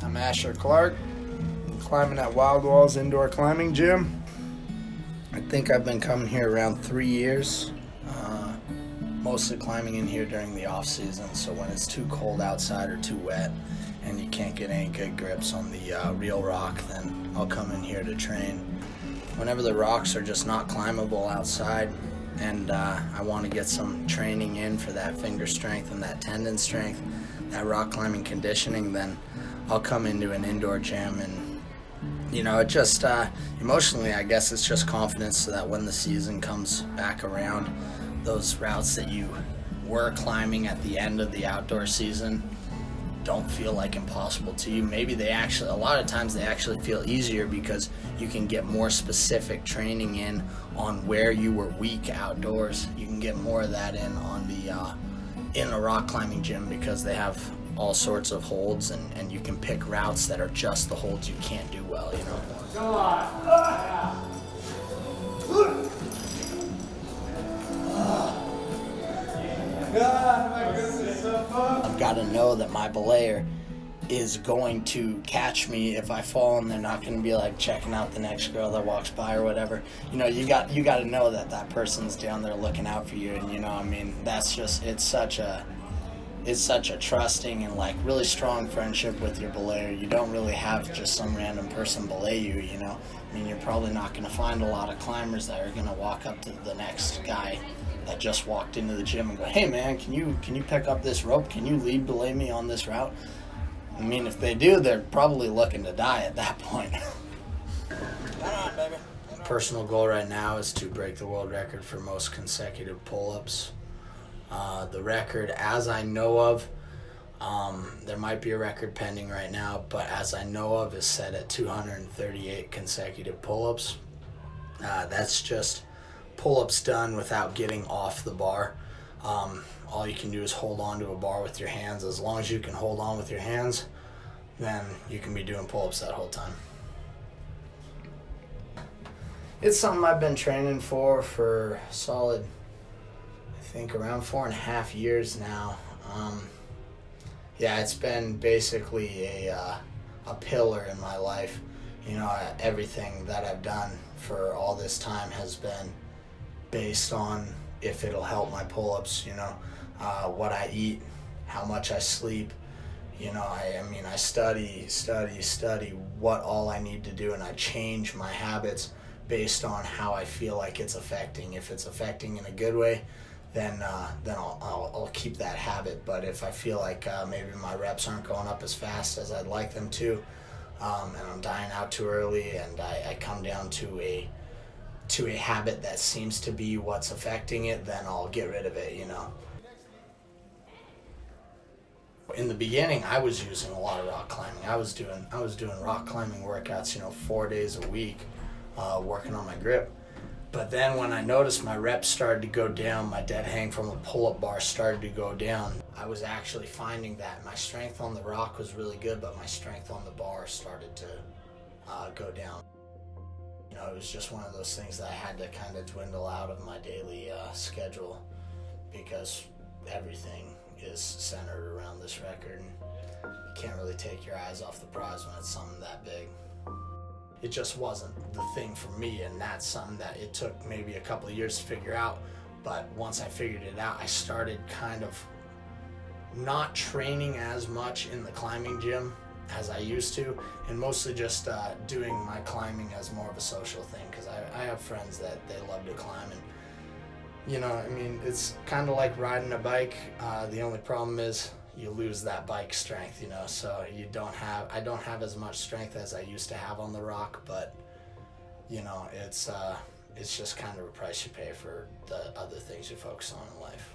I'm Asher Clark, climbing at Wild Walls Indoor Climbing Gym. I think I've been coming here around 3 years, mostly climbing in here during the off season, so when it's too cold outside or too wet and you can't get any good grips on the real rock, then I'll come in here to train. Whenever the rocks are just not climbable outside and I want to get some training in for that finger strength and that tendon strength, that rock climbing conditioning, then I'll come into an indoor gym. And it just emotionally, I guess it's just confidence, so that when the season comes back around, those routes that you were climbing at the end of the outdoor season don't feel like impossible to you. Maybe a lot of times they actually feel easier because you can get more specific training in on where you were weak outdoors. You can get more of that in a rock climbing gym because they have all sorts of holds, and you can pick routes that are just the holds you can't do well, Come on. God, my goodness, so fun. I've got to know that my belayer is going to catch me if I fall, and they're not going to be like checking out the next girl that walks by or whatever. You got to know that person's down there looking out for you, and that's just it's such a trusting and like really strong friendship with your belayer. You don't really have just some random person belay you, you're probably not going to find a lot of climbers that are going to walk up to the next guy that just walked into the gym and go, "Hey man, can you pick up this rope? Can you lead belay me on this route?" If they do, they're probably looking to die at that point. Come on, baby. Personal goal right now is to break the world record for most consecutive pull-ups. The record, as I know of, there might be a record pending right now, but as I know of, is set at 238 consecutive pull-ups. That's just pull-ups done without getting off the bar. All you can do is hold on to a bar with your hands. As long as you can hold on with your hands, then you can be doing pull-ups that whole time. It's something I've been training for solid, I think, around 4.5 years now. It's been basically a pillar in my life. Everything that I've done for all this time has been based on if it'll help my pull-ups, what I eat, how much I sleep. I study what all I need to do, and I change my habits based on how I feel like it's affecting. If it's affecting in a good way, then I'll keep that habit. But if I feel like maybe my reps aren't going up as fast as I'd like them to, and I'm dying out too early, and I come down to a habit that seems to be what's affecting it, then I'll get rid of it, In the beginning, I was using a lot of rock climbing. I was doing rock climbing workouts, 4 days a week, working on my grip. But then when I noticed my reps started to go down, my dead hang from a pull-up bar started to go down, I was actually finding that my strength on the rock was really good, but my strength on the bar started to go down. It was just one of those things that I had to kind of dwindle out of my daily schedule, because everything is centered around this record, and you can't really take your eyes off the prize when it's something that big. It just wasn't the thing for me, and that's something that it took maybe a couple of years to figure out. But once I figured it out, I started kind of not training as much in the climbing gym as I used to, and mostly just doing my climbing as more of a social thing, because I have friends that they love to climb, and it's kind of like riding a bike. The only problem is you lose that bike strength, so I don't have as much strength as I used to have on the rock, but it's just kind of a price you pay for the other things you focus on in life.